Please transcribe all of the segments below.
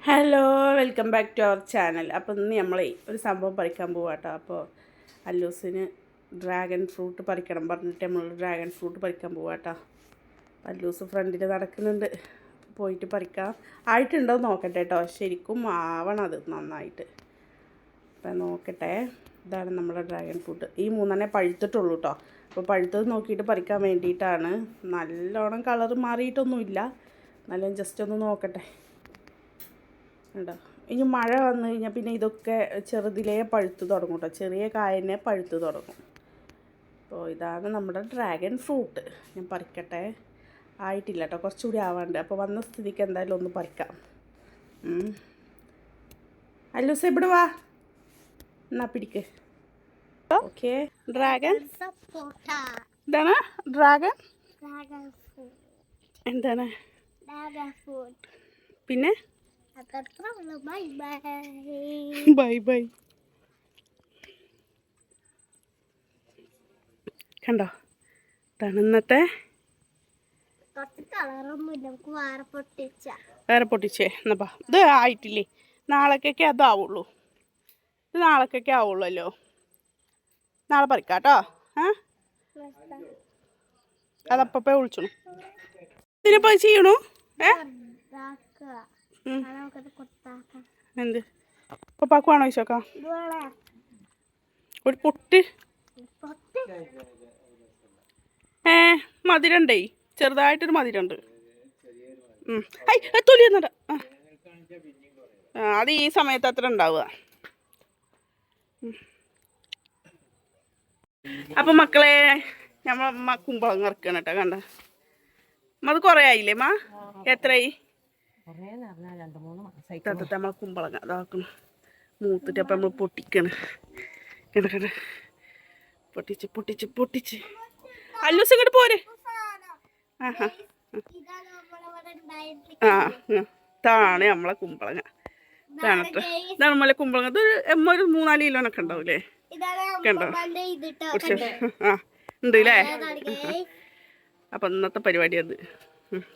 Hello, welcome back to our channel. അപ്പോൾ ഇന്ന് നമ്മളെ ഒരു സംഭവം പറിക്കാൻ പോവാട്ടോ. അപ്പോൾ അല്ലൂസിന് ഡ്രാഗൺ ഫ്രൂട്ട് പറിക്കണം പറഞ്ഞിട്ട് നമ്മൾ ഡ്രാഗൺ ഫ്രൂട്ട് പറിക്കാൻ പോവാട്ടോ. അല്ലൂസ് ഫ്രണ്ടിൽ നടക്കുന്നുണ്ട്, പോയിട്ട് പറിക്കാം. ആയിട്ടുണ്ടോ നോക്കട്ടെ കേട്ടോ. ശരിക്കും ആവണം അത് നന്നായിട്ട്. അപ്പം നോക്കട്ടെ. ഇതാണ് നമ്മുടെ ഡ്രാഗൺ ഫ്രൂട്ട്. ഈ മൂന്നെണ്ണേ പഴുത്തിട്ടുള്ളൂ കേട്ടോ. അപ്പോൾ പഴുത്തത് നോക്കിയിട്ട് പറിക്കാൻ വേണ്ടിയിട്ടാണ്. നല്ലോണം കളറ് മാറിയിട്ടൊന്നുമില്ല, എന്നാലും ജസ്റ്റ് ഒന്ന് നോക്കട്ടെ. ഉണ്ടോ? ഇനി മഴ വന്നു കഴിഞ്ഞാൽ പിന്നെ ഇതൊക്കെ ചെറുതിലേ പഴുത്ത് തുടങ്ങും കേട്ടോ. ചെറിയ കായനെ പഴുത്ത് തുടങ്ങും. അപ്പോൾ ഇതാണ് നമ്മുടെ ഡ്രാഗൺ ഫ്രൂട്ട്. ഞാൻ പറിക്കട്ടെ. ആയിട്ടില്ല കേട്ടോ, കുറച്ചുകൂടി ആവാണ്ട്. അപ്പോൾ വന്ന സ്ഥിതിക്ക് എന്തായാലും ഒന്ന് പറിക്കാം. അല്ലൂസ് ഇവിടെ വാ, എന്നാ പിടിക്ക്. ഓക്കെ, ഡ്രാഗൺ എന്താണ്? ഡ്രാഗൺ എന്താണ്? പിന്നെ ബൈ ബൈ. കണ്ടോ, തണുന്നത്തെ വേറെ പൊട്ടിച്ചേ എന്നപ്പാ. ഇത് ആയിട്ടില്ലേ, നാളേക്കൊക്കെ അതാവുള്ളൂ. ഇത് നാളേക്കൊക്കെ ആവുള്ളല്ലോ. നാളെ പറിക്കാട്ടോ. അതപ്പേ വിളിച്ചു. ഇതിനിപ്പോ ചെയ്യണു. എന്ത് പപ്പാക്കുവാണോ ചോദിച്ചോക്കാം. ഒരു പൊട്ട് മധുരണ്ടേ, ചെറുതായിട്ടൊരു മധുരണ്ട്. തൊലി എന്നട. അത് ഈ സമയത്ത് അത്ര ഉണ്ടാവുക. അപ്പം മക്കളെ, നമ്മൾ കുമ്പളങ്ങ ഇറക്കണം കേട്ടോ. കണ്ട അത് കുറേ ആയില്ലേ മാ? എത്രയായി? നമ്മൾ കുമ്പളങ്ങ അതാക്കണം മൂത്തിട്ട്. അപ്പം നമ്മൾ പൊട്ടിക്കണം. കിടക്കണ പൊട്ടിച്ച് പൊട്ടിച്ച് പൊട്ടിച്ച്. അല്ലൂസ് ഇങ്ങോട്ട് പോരെ. ഇതാണ് നമ്മളെ കുമ്പളങ്ങ. ഇതാണ് നമ്മളെ കുമ്പളങ്ങ. ഇത് ഒരു 3-4 കിലോനൊക്കെ ഉണ്ടാവൂലേ? കണ്ടോ? ഉണ്ട് അല്ലേ? അപ്പം ഇന്നത്തെ പരിപാടി അത്.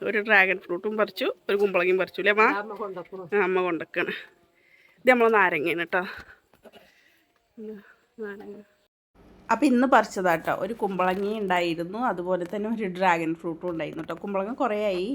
ഒരു ഡ്രാഗൺ ഫ്രൂട്ടും പറിച്ചു, ഒരു കുമ്പളങ്ങയും പറിച്ചു അല്ലേ അമ്മ? അമ്മ കൊണ്ടൊക്കെയാണ്. ഇത് നമ്മൾ നാരങ്ങയാണ് കേട്ടോ. നാരങ്ങ അപ്പം ഇന്ന് പറിച്ചതാട്ടോ. ഒരു കുമ്പളങ്ങ ഉണ്ടായിരുന്നു, അതുപോലെ തന്നെ ഒരു ഡ്രാഗൺ ഫ്രൂട്ടും ഉണ്ടായിരുന്നു കേട്ടോ. കുമ്പളങ്ങ കുറേ ആയി.